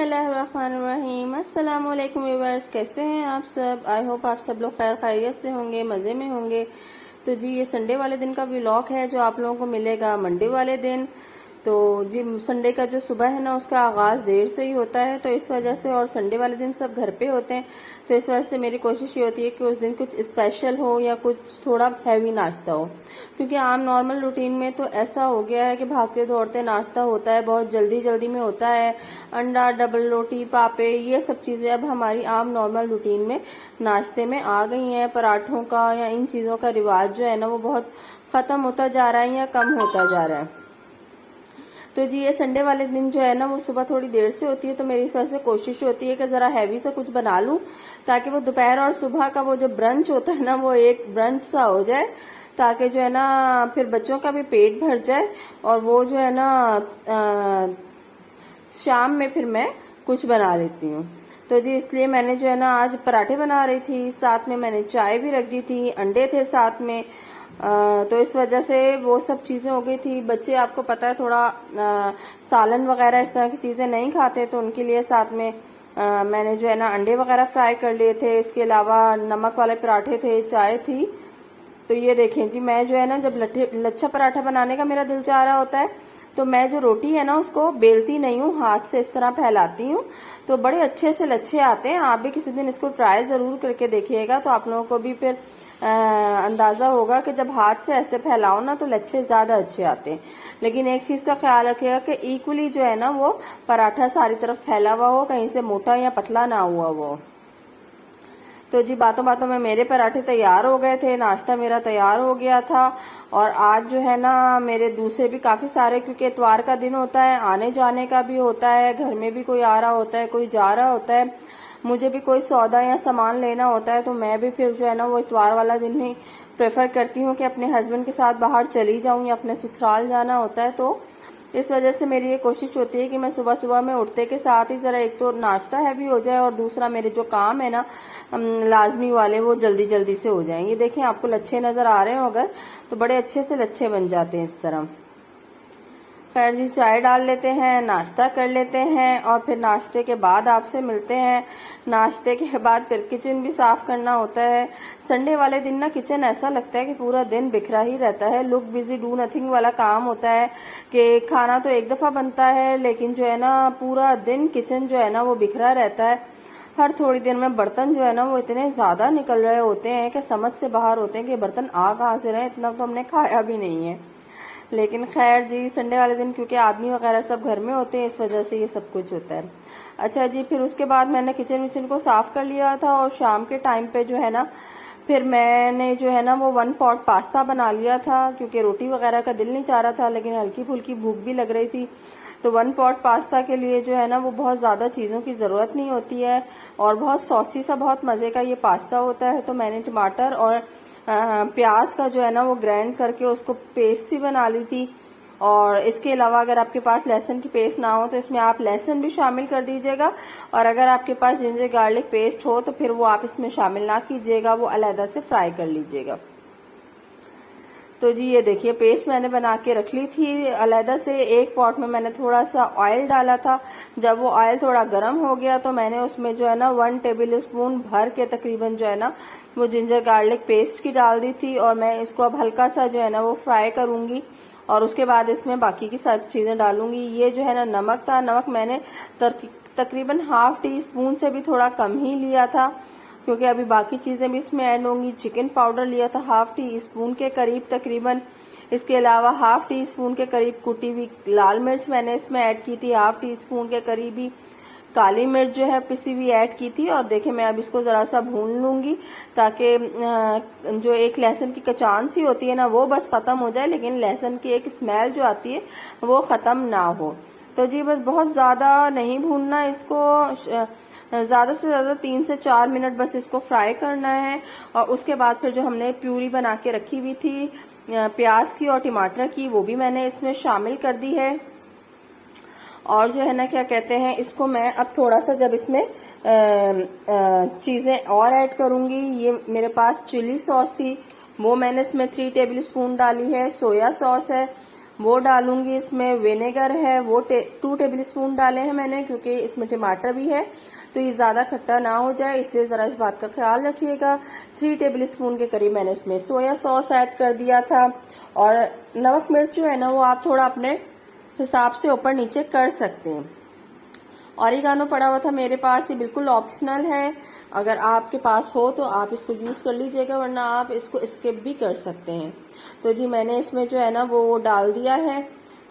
बिस्मिल्लाहिर्रहमानिर्रहीम। अस्सलाम वालेकुम व्यूअर्स, कैसे हैं आप सब। आई होप आप सब लोग खैर खैरियत से होंगे, मज़े में होंगे। तो जी ये संडे वाले दिन का व्लॉग है जो आप लोगों को मिलेगा मंडे वाले दिन। तो जी संडे का जो सुबह है ना उसका आगाज़ देर से ही होता है, तो इस वजह से, और संडे वाले दिन सब घर पे होते हैं, तो इस वजह से मेरी कोशिश ये होती है कि उस दिन कुछ स्पेशल हो या कुछ थोड़ा हैवी नाश्ता हो। क्योंकि आम नॉर्मल रूटीन में तो ऐसा हो गया है कि भागते दौड़ते नाश्ता होता है, बहुत जल्दी जल्दी में होता है। अंडा, डबल रोटी, पापे, ये सब चीज़ें अब हमारी आम नॉर्मल रूटीन में नाश्ते में आ गई हैं। पराठों का या इन चीज़ों का रिवाज जो है ना वो बहुत ख़त्म होता जा रहा है या कम होता जा रहा है। तो जी ये संडे वाले दिन जो है ना वो सुबह थोड़ी देर से होती है, तो मेरी इस वजह से कोशिश होती है कि ज़रा हैवी सा कुछ बना लूँ, ताकि वो दोपहर और सुबह का वो जो ब्रंच होता है ना वो एक ब्रंच सा हो जाए, ताकि जो है ना फिर बच्चों का भी पेट भर जाए, और वो जो है ना शाम में फिर मैं कुछ बना लेती हूँ। तो जी इसलिए मैंने जो है ना आज पराठे बना रही थी, साथ में मैंने चाय भी रख दी थी, अंडे थे साथ में। तो इस वजह से वो सब चीज़ें हो गई थी। बच्चे आपको पता है थोड़ा सालन वगैरह इस तरह की चीज़ें नहीं खाते, तो उनके लिए साथ में मैंने जो है ना अंडे वगैरह फ्राई कर लिए थे। इसके अलावा नमक वाले पराठे थे, चाय थी। तो ये देखें जी, मैं जो है ना जब लच्छा पराठा बनाने का मेरा दिल चाह रहा होता है, तो मैं जो रोटी है ना उसको बेलती नहीं हूँ, हाथ से इस तरह फैलाती हूँ, तो बड़े अच्छे से लच्छे आते हैं। आप भी किसी दिन इसको ट्राई ज़रूर करके देखिएगा, तो आप लोगों को भी फिर अंदाज़ा होगा कि जब हाथ से ऐसे फैलाओ ना तो लच्छे ज़्यादा अच्छे आते हैं। लेकिन एक चीज़ का ख्याल रखिएगा कि इक्वली जो है ना वो पराठा सारी तरफ फैला हुआ हो, कहीं से मोटा या पतला ना हुआ वो। तो जी बातों बातों में मेरे पराठे तैयार हो गए थे, नाश्ता मेरा तैयार हो गया था। और आज जो है ना मेरे दूसरे भी काफ़ी सारे, क्योंकि इतवार का दिन होता है, आने जाने का भी होता है, घर में भी कोई आ रहा होता है, कोई जा रहा होता है, मुझे भी कोई सौदा या सामान लेना होता है, तो मैं भी फिर जो है ना वो इतवार वाला दिन ही प्रेफर करती हूँ कि अपने हस्बैंड के साथ बाहर चली जाऊँ, या अपने ससुराल जाना होता है। तो इस वजह से मेरी ये कोशिश होती है कि मैं सुबह सुबह में उठते के साथ ही ज़रा एक तो नाश्ता हैवी हो जाए, और दूसरा मेरे जो काम है ना लाजमी वाले वो जल्दी जल्दी से हो जाएं। ये देखें, आपको लच्छे नज़र आ रहे हो अगर, तो बड़े अच्छे से लच्छे बन जाते हैं इस तरह। खैर जी, चाय डाल लेते हैं, नाश्ता कर लेते हैं, और फिर नाश्ते के बाद आपसे मिलते हैं। नाश्ते के बाद फिर किचन भी साफ करना होता है। संडे वाले दिन ना किचन ऐसा लगता है कि पूरा दिन बिखरा ही रहता है, लुक बिजी डू नथिंग वाला काम होता है कि खाना तो एक दफ़ा बनता है, लेकिन जो है ना पूरा दिन किचन जो है ना वो बिखरा रहता है। हर थोड़ी देर में बर्तन जो है ना वो इतने ज़्यादा निकल रहे होते हैं कि समझ से बाहर होते हैं कि बर्तन आ कहाँ से रहे, इतना तो हमने खाया भी नहीं है। लेकिन खैर जी, संडे वाले दिन क्योंकि आदमी वगैरह सब घर में होते हैं, इस वजह से ये सब कुछ होता है। अच्छा जी, फिर उसके बाद मैंने किचन विचन को साफ कर लिया था, और शाम के टाइम पे जो है ना फिर मैंने जो है ना वो 1 पॉट पास्ता बना लिया था, क्योंकि रोटी वगैरह का दिल नहीं चाह रहा था, लेकिन हल्की फुल्की भूख भी लग रही थी। तो 1 पॉट पास्ता के लिए जो है ना वो बहुत ज़्यादा चीज़ों की ज़रूरत नहीं होती है, और बहुत सॉसी सा बहुत मज़े का ये पास्ता होता है। तो मैंने टमाटर और प्याज का जो है ना वो ग्राइंड करके उसको पेस्ट सी बना ली थी। और इसके अलावा अगर आपके पास लहसुन की पेस्ट ना हो तो इसमें आप लहसुन भी शामिल कर दीजिएगा, और अगर आपके पास जिंजर गार्लिक पेस्ट हो तो फिर वो आप इसमें शामिल ना कीजिएगा, वो अलहदा से फ्राई कर लीजिएगा। तो जी ये देखिए, पेस्ट मैंने बना के रख ली थी अलहदा से। एक पॉट में मैंने थोड़ा सा ऑयल डाला था, जब वो ऑयल थोड़ा गर्म हो गया तो मैंने उसमें जो है ना 1 टेबल स्पून भर के तकरीबन जो है ना वो जिंजर गार्लिक पेस्ट की डाल दी थी, और मैं इसको अब हल्का सा जो है ना वो फ्राई करूंगी, और उसके बाद इसमें बाकी की सब चीज़ें डालूंगी। ये जो है ना नमक था, नमक मैंने तकरीबन ½ टी स्पून से भी थोड़ा कम ही लिया था, क्योंकि अभी बाकी चीज़ें भी इसमें ऐड होंगी। चिकन पाउडर लिया था ½ टी स्पून के करीब तकरीबन। इसके अलावा ½ टी स्पून के करीब कुटी हुई लाल मिर्च मैंने इसमें ऐड की थी, ½ टी स्पून के करीब ही काली मिर्च जो है पिसी हुई ऐड की थी। और देखिए मैं अब इसको ज़रा सा भून लूँगी, ताकि जो एक लहसुन की कचान सी होती है ना वो बस ख़त्म हो जाए, लेकिन लहसुन की एक स्मेल जो आती है वो ख़त्म ना हो। तो जी बस बहुत ज़्यादा नहीं भूनना इसको, ज़्यादा से ज़्यादा 3 से 4 मिनट बस इसको फ्राई करना है। और उसके बाद फिर जो हमने प्यूरी बना के रखी हुई थी प्याज की और टमाटर की, वो भी मैंने इसमें शामिल कर दी है। और जो है ना क्या कहते हैं, इसको मैं अब थोड़ा सा जब इसमें चीज़ें और ऐड करूँगी, ये मेरे पास चिली सॉस थी वो मैंने इसमें 3 टेबल स्पून डाली है, सोया सॉस है, वो डालूंगी। इसमें विनेगर है वो 2 टेबल स्पून डाले हैं मैंने, क्योंकि इसमें टमाटर भी है तो ये ज्यादा खट्टा ना हो जाए, इसलिए जरा इस बात का ख्याल रखिएगा। 3 टेबल स्पून के करीब मैंने इसमें सोया सॉस ऐड कर दिया था। और नमक मिर्च जो है ना वो आप थोड़ा अपने हिसाब से ऊपर नीचे कर सकते हैं। ऑरिगानो पड़ा हुआ था मेरे पास, ये बिल्कुल ऑप्शनल है, अगर आपके पास हो तो आप इसको यूज कर लीजिएगा, वरना आप इसको स्किप भी कर सकते हैं। तो जी मैंने इसमें जो है ना वो डाल दिया है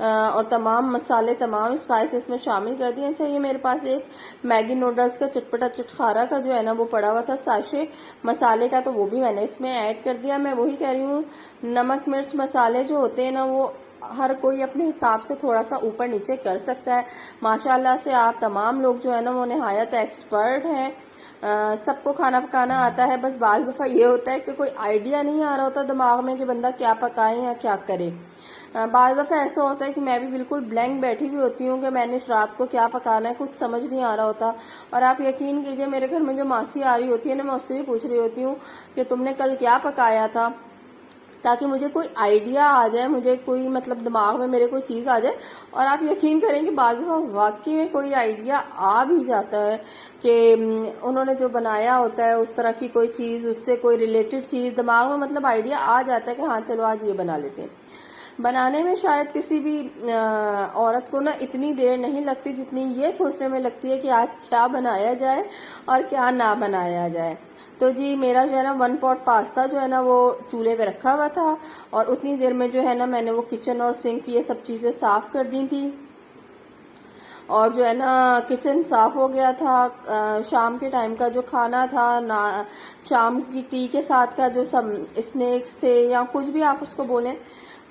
और तमाम मसाले तमाम स्पाइसेस में शामिल कर दिए। अच्छा, ये मेरे पास एक मैगी नूडल्स का चटपटा चटखारा का जो है ना वो पड़ा हुआ था साशे मसाले का, तो वो भी मैंने इसमें ऐड कर दिया। मैं वही कह रही हूँ, नमक मिर्च मसाले जो होते हैं ना वो हर कोई अपने हिसाब से थोड़ा सा ऊपर नीचे कर सकता है। माशाल्लाह से आप तमाम लोग जो है ना वो निहायत एक्सपर्ट हैं, सबको खाना पकाना आता है। बस बाज़ दफ़ा ये होता है कि कोई आइडिया नहीं आ रहा होता दिमाग में कि बंदा क्या पकाए या क्या करे। बाज़ दफ़ा ऐसा होता है कि मैं भी बिल्कुल ब्लैंक बैठी हुई होती हूँ कि मैंने रात को क्या पकाना है, कुछ समझ नहीं आ रहा होता। और आप यकीन कीजिए, मेरे घर में जो मासी आ रही होती है ना, मैं उससे भी पूछ रही होती हूँ कि तुमने कल क्या पकाया था, ताकि मुझे कोई आइडिया आ जाए, मुझे कोई मतलब दिमाग में मेरे कोई चीज आ जाए। और आप यकीन करेंगे बाज़ दफ़ा वाकई में कोई आइडिया आ भी जाता है कि उन्होंने जो बनाया होता है उस तरह की कोई चीज, उससे कोई रिलेटेड चीज दिमाग में मतलब आइडिया आ जाता है कि हाँ चलो आज ये बना लेते हैं। बनाने में शायद किसी भी औरत को ना इतनी देर नहीं लगती जितनी ये सोचने में लगती है कि आज क्या बनाया जाए और क्या ना बनाया जाए। तो जी मेरा जो है ना 1 पॉट पास्ता जो है ना वो चूल्हे पे रखा हुआ था, और उतनी देर में जो है ना मैंने वो किचन और सिंक ये सब चीजें साफ कर दी थी। और जो है ना किचन साफ हो गया था। शाम के टाइम का जो खाना था ना, शाम की टी के साथ का जो सब स्नैक्स थे या कुछ भी आप उसको बोलें,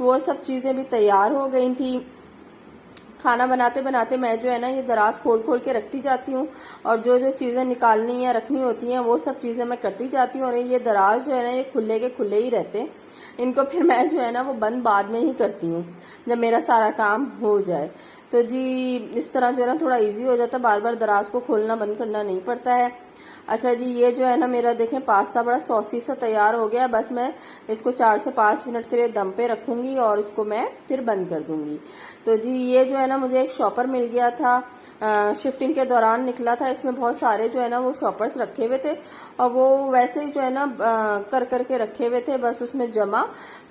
वो सब चीजें भी तैयार हो गई थी। खाना बनाते बनाते मैं जो है ना ये दराज खोल खोल के रखती जाती हूँ, और जो जो चीजें निकालनी या रखनी होती हैं वो सब चीजें मैं करती जाती हूँ। और ये दराज जो है ना ये खुले के खुले ही रहते हैं, इनको फिर मैं जो है ना वो बंद बाद में ही करती हूँ जब मेरा सारा काम हो जाए। तो जी इस तरह जो है ना थोड़ा इजी हो जाता है, बार बार दराज को खोलना बंद करना नहीं पड़ता है। अच्छा जी, ये जो है ना मेरा देखें पास्ता बड़ा सॉसी सा तैयार हो गया। बस मैं इसको 4 से 5 मिनट के लिए दम पे रखूंगी और इसको मैं फिर बंद कर दूंगी। तो जी ये जो है ना मुझे एक शॉपर मिल गया था, शिफ्टिंग के दौरान निकला था। इसमें बहुत सारे जो है ना वो शॉपर्स रखे हुए थे, और वो वैसे ही जो है ना कर करके रखे हुए थे बस उसमें जमा।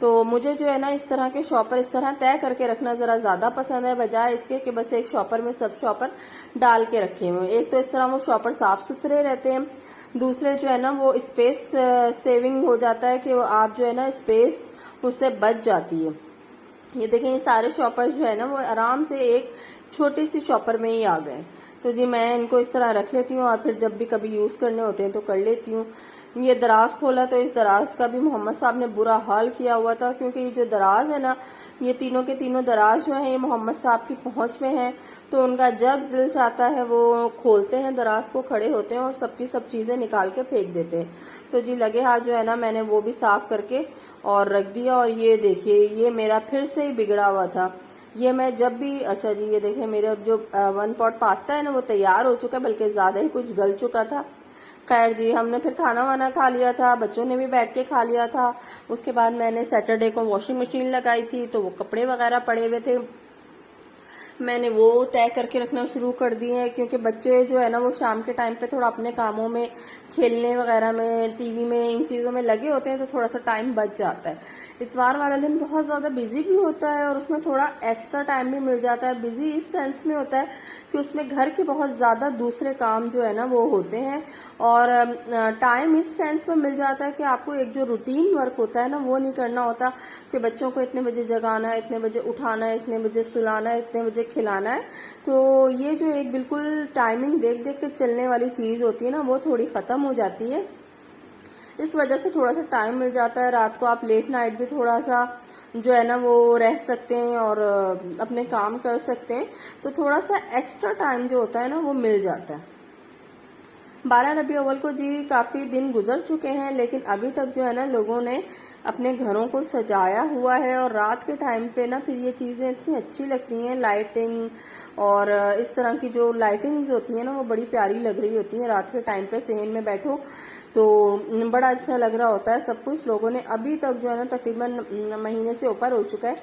तो मुझे जो है ना इस तरह के शॉपर इस तरह तय करके रखना जरा ज्यादा पसंद है, बजाय इसके कि बस एक शॉपर में सब शॉपर डाल के रखे हुए। एक तो इस तरह वो शॉपर साफ सुथरे रहते हैं, दूसरे जो है ना वो स्पेस सेविंग हो जाता है कि आप जो है ना स्पेस उससे बच जाती है। ये देखें ये सारे शॉपर जो है ना वो आराम से एक छोटी सी शॉपर में ही आ गए। तो जी मैं इनको इस तरह रख लेती हूँ और फिर जब भी कभी यूज करने होते हैं तो कर लेती हूँ। ये दराज खोला तो इस दराज का भी मोहम्मद साहब ने बुरा हाल किया हुआ था, क्योंकि ये जो दराज है ना ये तीनों के तीनों दराज जो है ये मोहम्मद साहब की पहुंच में है। तो उनका जब दिल चाहता है वो खोलते हैं दराज को, खड़े होते हैं और सबकी सब चीजें निकाल के फेंक देते हैं। तो जी लगे हाथ जो है ना मैंने वो भी साफ करके और रख दिया। और ये देखिए ये मेरा फिर से ही बिगड़ा हुआ था। ये मैं जब भी, अच्छा जी ये देखें मेरा जो 1 पॉट पास्ता है ना वो तैयार हो चुका है, बल्कि ज्यादा ही कुछ गल चुका था। खैर जी हमने फिर खाना वाना खा लिया था, बच्चों ने भी बैठ के खा लिया था। उसके बाद मैंने सैटरडे को वॉशिंग मशीन लगाई थी, तो वो कपड़े वगैरह पड़े हुए थे, मैंने वो तय करके रखना शुरू कर दिए हैं। क्योंकि बच्चे जो है ना वो शाम के टाइम पे थोड़ा अपने कामों में, खेलने वगैरह में, टीवी में, इन चीजों में लगे होते हैं, तो थोड़ा सा टाइम बच जाता है। इतवार वाला दिन बहुत ज्यादा बिजी भी होता है और उसमें थोड़ा एक्स्ट्रा टाइम भी मिल जाता है। बिजी इस सेंस में होता है कि उसमें घर के बहुत ज्यादा दूसरे काम जो है ना वो होते हैं, और टाइम इस सेंस में मिल जाता है कि आपको एक जो रूटीन वर्क होता है ना वो नहीं करना होता कि बच्चों को इतने बजे जगाना है, इतने बजे उठाना है, इतने बजे सुलाना है, इतने बजे खिलाना है। तो ये जो एक बिल्कुल टाइमिंग देख देख के चलने वाली चीज होती है ना वो थोड़ी खत्म हो जाती है। इस वजह से थोड़ा सा टाइम मिल जाता है, रात को आप लेट नाइट भी थोड़ा सा जो है ना वो रह सकते हैं और अपने काम कर सकते हैं। तो थोड़ा सा एक्स्ट्रा टाइम जो होता है ना वो मिल जाता है। 12 रबी अव्वल को जी काफी दिन गुजर चुके हैं, लेकिन अभी तक जो है ना लोगों ने अपने घरों को सजाया हुआ है। और रात के टाइम पे ना फिर ये चीजें इतनी अच्छी लगती हैं, लाइटिंग और इस तरह की जो लाइटिंग्स होती है ना वो बड़ी प्यारी लग रही होती है। रात के टाइम पे सहन में बैठो तो बड़ा अच्छा लग रहा होता है सब कुछ। लोगों ने अभी तक जो है ना तकरीबन महीने से ऊपर हो चुका है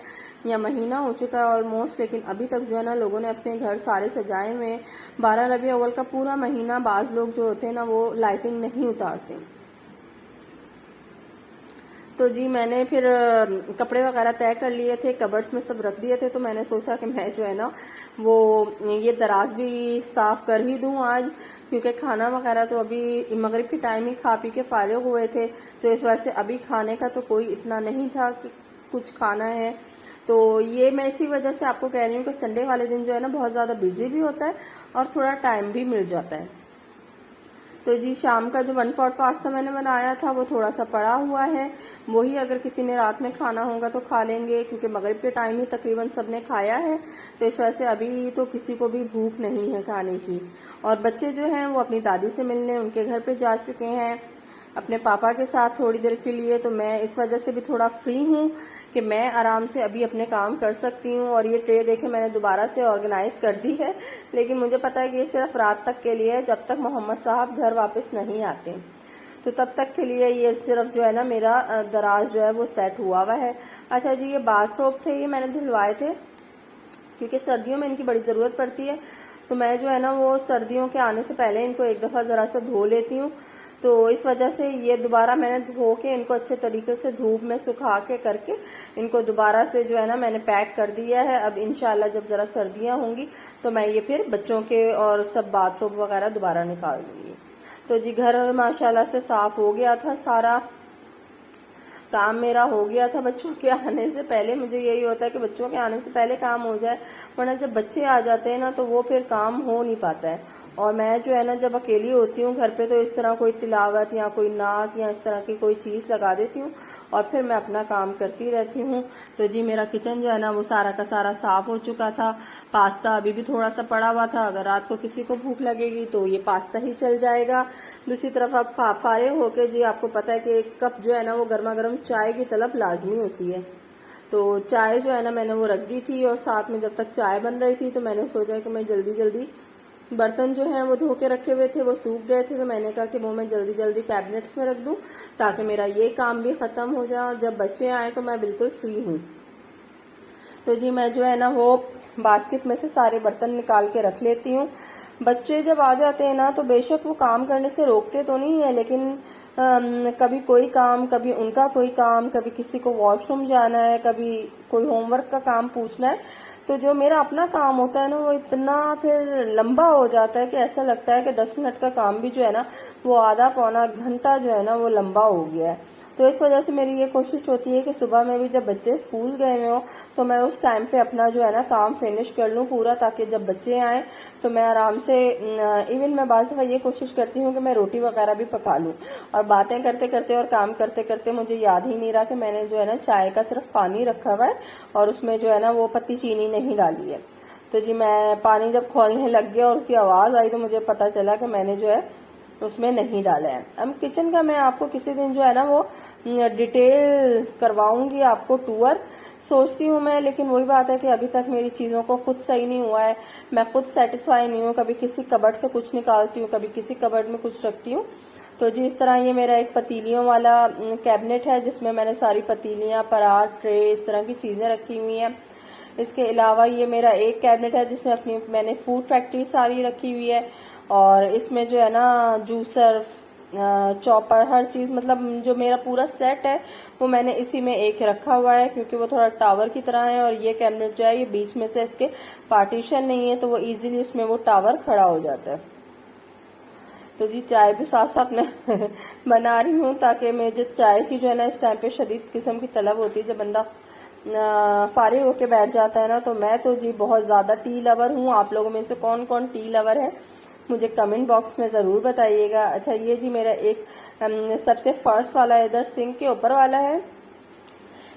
या महीना हो चुका है ऑलमोस्ट, लेकिन अभी तक जो है ना लोगों ने अपने घर सारे सजाए हुए हैं। 12 रबी अव्वल का पूरा महीना बाज लोग जो होते हैं ना वो लाइटिंग नहीं उतारते। तो जी मैंने फिर कपड़े वगैरह तय कर लिए थे, कबर्ड्स में सब रख दिए थे। तो मैंने सोचा कि मैं जो है ना वो ये दराज भी साफ कर ही दूं आज, क्योंकि खाना वगैरह तो अभी मगरिब के टाइम ही खा पी के फारिग हुए थे। तो इस वजह से अभी खाने का तो कोई इतना नहीं था कि कुछ खाना है। तो ये मैं इसी वजह से आपको कह रही हूँ कि संडे वाले दिन जो है ना बहुत ज़्यादा बिजी भी होता है और थोड़ा टाइम भी मिल जाता है। तो जी शाम का जो 1 पॉट पास्ता मैंने बनाया था वो थोड़ा सा पड़ा हुआ है, वही अगर किसी ने रात में खाना होगा तो खा लेंगे, क्योंकि मगरिब के टाइम ही तकरीबन सबने खाया है। तो इस वजह से अभी तो किसी को भी भूख नहीं है खाने की। और बच्चे जो हैं वो अपनी दादी से मिलने उनके घर पे जा चुके हैं अपने पापा के साथ थोड़ी देर के लिए। तो मैं इस वजह से भी थोड़ा फ्री हूँ कि मैं आराम से अभी अपने काम कर सकती हूँ। और ये ट्रे देखे मैंने दोबारा से ऑर्गेनाइज कर दी है, लेकिन मुझे पता है कि ये सिर्फ रात तक के लिए है, जब तक मोहम्मद साहब घर वापस नहीं आते। तो तब तक के लिए ये सिर्फ जो है ना मेरा दराज जो है वो सेट हुआ है। अच्छा जी, ये बाथरोब थे, ये मैंने धुलवाए थे क्योंकि सर्दियों में इनकी बड़ी ज़रूरत पड़ती है। तो मैं जो है ना वो सर्दियों के आने से पहले इनको एक दफ़ा ज़रा सा धो लेती हूँ। तो इस वजह से ये दोबारा मैंने धो के इनको अच्छे तरीके से धूप में सुखा के करके इनको दोबारा से जो है ना मैंने पैक कर दिया है। अब इंशाल्लाह जब ज़रा सर्दियाँ होंगी तो मैं ये फिर बच्चों के और सब बाथरूम वगैरह दोबारा निकाल दूंगी। तो जी घर माशाल्लाह से साफ हो गया था, सारा काम मेरा हो गया था बच्चों के आने से पहले। मुझे यही होता है कि बच्चों के आने से पहले काम हो जाए, वरना जब बच्चे आ जाते हैं ना तो वो फिर काम हो नहीं पाता है। और मैं जो है ना जब अकेली होती हूँ घर पे तो इस तरह कोई तिलावत या कोई नात या इस तरह की कोई चीज़ लगा देती हूँ और फिर मैं अपना काम करती रहती हूँ। तो जी मेरा किचन जो है ना वो सारा का सारा साफ हो चुका था। पास्ता अभी भी थोड़ा सा पड़ा हुआ था, अगर रात को किसी को भूख लगेगी तो ये पास्ता ही चल जाएगा। दूसरी तरफ आप फारिग होके जी आपको पता है कि एक कप जो है ना वो गर्मा गर्म चाय की तलब लाजमी होती है। तो चाय जो है ना मैंने वो रख दी थी और साथ में जब तक चाय बन रही थी तो मैंने सोचा कि मैं जल्दी जल्दी बर्तन जो हैं वो धो के रखे हुए थे, वो सूख गए थे। तो मैंने कहा कि वो मैं जल्दी जल्दी कैबिनेट्स में रख दूं ताकि मेरा ये काम भी खत्म हो जाए और जब बच्चे आए तो मैं बिल्कुल फ्री हूँ। तो जी मैं जो है ना वो बास्केट में से सारे बर्तन निकाल के रख लेती हूँ। बच्चे जब आ जाते हैं ना तो बेशक वो काम करने से रोकते तो नहीं है, लेकिन कभी कोई काम, कभी उनका कोई काम, कभी किसी को वॉशरूम जाना है, कभी कोई होमवर्क का काम पूछना है। तो जो मेरा अपना काम होता है ना वो इतना फिर लंबा हो जाता है कि ऐसा लगता है कि 10 मिनट का काम भी जो है ना वो आधा पौना घंटा जो है ना वो लंबा हो गया है। तो इस वजह से मेरी ये कोशिश होती है कि सुबह में भी जब बच्चे स्कूल गए हुए हो तो मैं उस टाइम पे अपना जो है ना काम फिनिश कर लूँ पूरा, ताकि जब बच्चे आए तो मैं आराम से इवन मैं बार दफा ये कोशिश करती हूँ कि मैं रोटी वगैरह भी पका लूँ। और बातें करते करते और काम करते करते मुझे याद ही नहीं रहा कि मैंने जो है ना चाय का सिर्फ पानी रखा हुआ है और उसमें जो है ना वो पत्ती चीनी नहीं डाली है। तो जी मैं पानी जब खोलने लग गया और उसकी आवाज़ आई तो मुझे पता चला कि मैंने जो है उसमें नहीं डाला है। अब किचन का मैं आपको किसी दिन जो है ना वो डिटेल करवाऊंगी आपको टूर, सोचती हूँ मैं। लेकिन वही बात है कि अभी तक मेरी चीज़ों को खुद सही नहीं हुआ है, मैं खुद सेटिस्फाई नहीं हूँ। कभी किसी कबर्ड से कुछ निकालती हूँ, कभी किसी कबर्ड में कुछ रखती हूँ। तो जी इस तरह ये मेरा एक पतीलियों वाला कैबिनेट है जिसमें मैंने सारी पतीलियाँ, परात, ट्रे, इस तरह की चीज़ें रखी हुई हैं। इसके अलावा ये मेरा एक कैबिनेट है जिसमें अपनी मैंने फूड फैक्ट्री सारी रखी हुई है। और इसमें जो है ना जूसर, चॉपर, हर चीज़, मतलब जो मेरा पूरा सेट है वो मैंने इसी में एक रखा हुआ है, क्योंकि वो थोड़ा टावर की तरह है। और ये कैबिनेट जो है ये बीच में से इसके पार्टीशन नहीं है तो वो इजीली इसमें वो टावर खड़ा हो जाता है। तो जी चाय भी साथ साथ मैं बना रही हूँ ताकि मुझे चाय की जो है ना इस टाइम पे शदीद किस्म की तलब होती है। जब बंदा फारिग होके बैठ जाता है ना, तो मैं तो जी बहुत ज़्यादा टी लवर हूँ। आप लोगों में से कौन कौन टी लवर है मुझे कमेंट बॉक्स में ज़रूर बताइएगा। अच्छा ये जी मेरा एक सबसे फर्स्ट वाला इधर सिंक के ऊपर वाला है,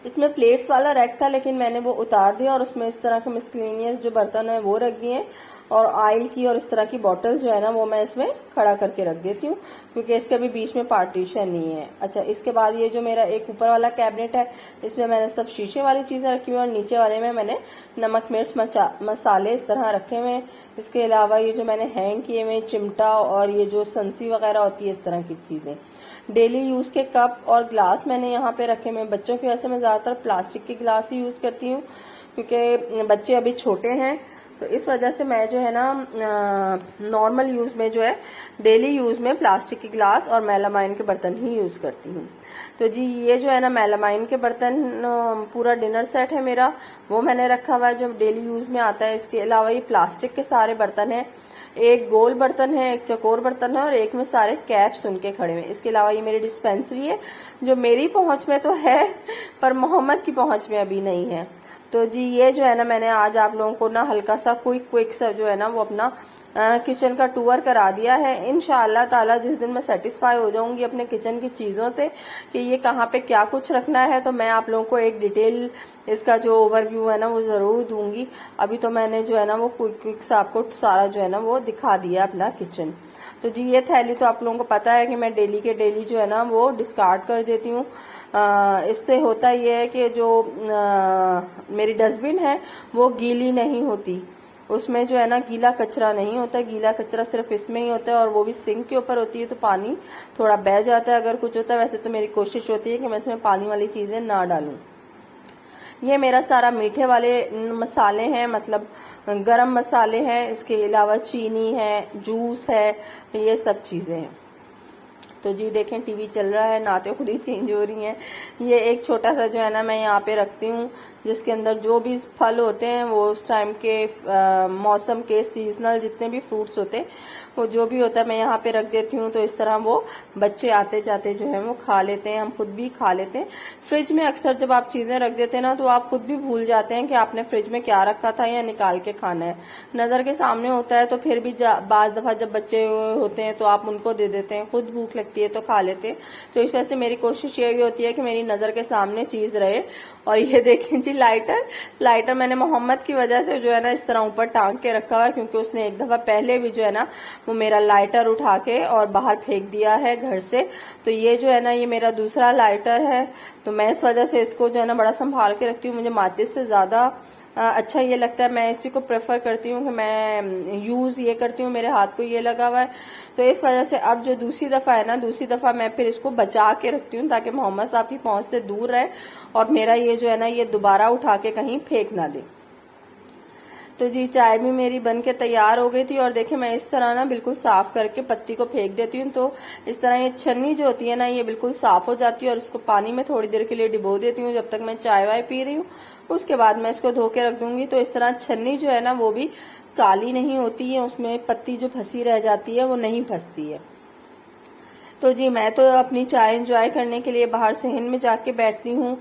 इसमें प्लेट्स वाला रैक था लेकिन मैंने वो उतार दिया और उसमें इस तरह के मिसक्लेनियस जो बर्तन है वो रख दिए। और ऑयल की और इस तरह की बॉटल जो है ना वो मैं इसमें खड़ा करके रख देती हूँ, क्योंकि इसके भी बीच में पार्टीशन नहीं है। अच्छा इसके बाद ये जो मेरा एक ऊपर वाला कैबिनेट है इसमें मैंने सब शीशे वाली चीज़ें रखी हुई और नीचे वाले में मैंने नमक मिर्च मसाले इस तरह रखे हुए हैं। इसके अलावा ये जो मैंने हैंग किए हुए चिमटा और ये जो संसी वगैरह होती है इस तरह की चीज़ें। डेली यूज के कप और ग्लास मैंने यहाँ पे रखे हुए। बच्चों की वजह से मैं ज्यादातर प्लास्टिक के ग्लास ही यूज करती हूँ, क्योंकि बच्चे अभी छोटे हैं, तो इस वजह से मैं जो है ना नॉर्मल यूज में जो है डेली यूज में प्लास्टिक के ग्लास और मेलामाइन के बर्तन ही यूज करती हूँ। तो जी ये जो है ना मेलामाइन के बर्तन पूरा डिनर सेट है मेरा, वो मैंने रखा हुआ है जो डेली यूज में आता है। इसके अलावा ये प्लास्टिक के सारे बर्तन हैं, एक गोल बर्तन है, एक चकोर बर्तन है और एक में सारे कैप्स उनके खड़े हुए। इसके अलावा ये मेरी डिस्पेंसरी है जो मेरी पहुंच में तो है पर मोहम्मद की पहुंच में अभी नहीं है। तो जी ये जो है ना मैंने आज आप लोगों को ना हल्का सा क्विक सा जो है ना वो अपना किचन का टूर करा दिया है। इंशाअल्लाह ताला जिस दिन मैं सेटिस्फाई हो जाऊंगी अपने किचन की चीजों से कि ये कहाँ पे क्या कुछ रखना है, तो मैं आप लोगों को एक डिटेल इसका जो ओवरव्यू है ना वो जरूर दूंगी। अभी तो मैंने जो है ना वो क्विक सा आपको सारा जो है ना वो दिखा दिया अपना किचन। तो जी ये थैली तो आप लोगों को पता है कि मैं डेली के डेली जो है ना वो डिस्कार्ड कर देती हूँ। इससे होता ये है कि जो मेरी डस्टबिन है वो गीली नहीं होती, उसमें जो है ना गीला कचरा नहीं होता, गीला कचरा सिर्फ इसमें ही होता है और वो भी सिंक के ऊपर होती है, तो पानी थोड़ा बह जाता है अगर कुछ होता है। वैसे तो मेरी कोशिश होती है कि मैं इसमें पानी वाली चीजें ना डालूं। ये मेरा सारा मीठे वाले मसाले हैं, मतलब गरम मसाले हैं, इसके अलावा चीनी है, जूस है, ये सब चीजें हैं। तो जी देखें टीवी चल रहा है, नाते खुद ही चेंज हो रही हैं। ये एक छोटा सा जो है ना मैं यहाँ पे रखती हूँ जिसके अंदर जो भी फल होते हैं वो उस टाइम के मौसम के सीजनल जितने भी फ्रूट्स होते हैं वो जो भी होता है मैं यहाँ पे रख देती हूँ। तो इस तरह वो बच्चे आते जाते जो है वो खा लेते हैं, हम खुद भी खा लेते हैं। फ्रिज में अक्सर जब आप चीजें रख देते हैं ना तो आप खुद भी भूल जाते हैं कि आपने फ्रिज में क्या रखा था या निकाल के खाना है। नजर के सामने होता है तो फिर भी बाज दफा जब बच्चे होते हैं तो आप उनको दे देते हैं, खुद भूख लगती है तो खा लेते हैं। तो इस वजह से मेरी कोशिश ये भी होती है कि मेरी नजर के सामने चीज रहे। और ये देखें जी लाइटर मैंने मोहम्मद की वजह से जो है ना इस तरह ऊपर टांग के रखा हुआ है, क्योंकि उसने एक दफा पहले भी जो है ना वो मेरा लाइटर उठा के और बाहर फेंक दिया है घर से। तो ये जो है ना ये मेरा दूसरा लाइटर है, तो मैं इस वजह से इसको जो है ना बड़ा संभाल के रखती हूँ। मुझे माचिस से ज्यादा अच्छा ये लगता है, मैं इसी को प्रेफर करती हूँ कि मैं यूज ये करती हूँ, मेरे हाथ को ये लगा हुआ है। तो इस वजह से अब जो दूसरी दफा है ना, दूसरी दफा मैं फिर इसको बचा के रखती हूँ ताकि मोहम्मद साहब की पहुंच से दूर रहे और मेरा ये जो है ना ये दोबारा उठा के कहीं फेंक ना दे। तो जी चाय भी मेरी बन के तैयार हो गई थी और देखिए मैं इस तरह ना बिल्कुल साफ करके पत्ती को फेंक देती हूँ। तो इस तरह ये छन्नी जो होती है ना ये बिल्कुल साफ हो जाती है और इसको पानी में थोड़ी देर के लिए डिबो देती हूँ जब तक मैं चाय वाय पी रही हूँ। उसके बाद मैं इसको धो के रख दूंगी। तो इस तरह छन्नी जो है ना वो भी काली नहीं होती है, उसमें पत्ती जो फंसी रह जाती है वो नहीं फंसती है। तो जी मैं तो अपनी चाय एंजॉय करने के लिए बाहर सहन में जाके बैठती हूँ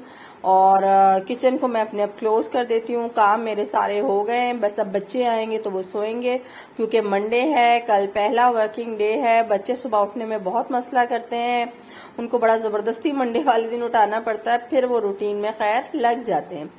और किचन को मैं अपने अब क्लोज कर देती हूँ। काम मेरे सारे हो गए हैं, बस अब बच्चे आएंगे तो वो सोएंगे क्योंकि मंडे है, कल पहला वर्किंग डे है। बच्चे सुबह उठने में बहुत मसला करते हैं, उनको बड़ा जबरदस्ती मंडे वाले दिन उठाना पड़ता है, फिर वो रूटीन में खैर लग जाते हैं।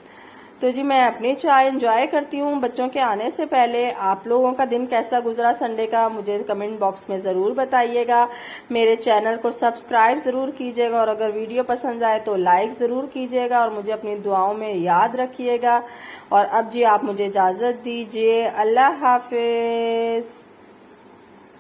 तो जी मैं अपनी चाय एंजॉय करती हूँ बच्चों के आने से पहले। आप लोगों का दिन कैसा गुजरा संडे का मुझे कमेंट बॉक्स में जरूर बताइएगा। मेरे चैनल को सब्सक्राइब जरूर कीजिएगा और अगर वीडियो पसंद आए तो लाइक जरूर कीजिएगा और मुझे अपनी दुआओं में याद रखिएगा। और अब जी आप मुझे इजाजत दीजिए, अल्लाह हाफिज।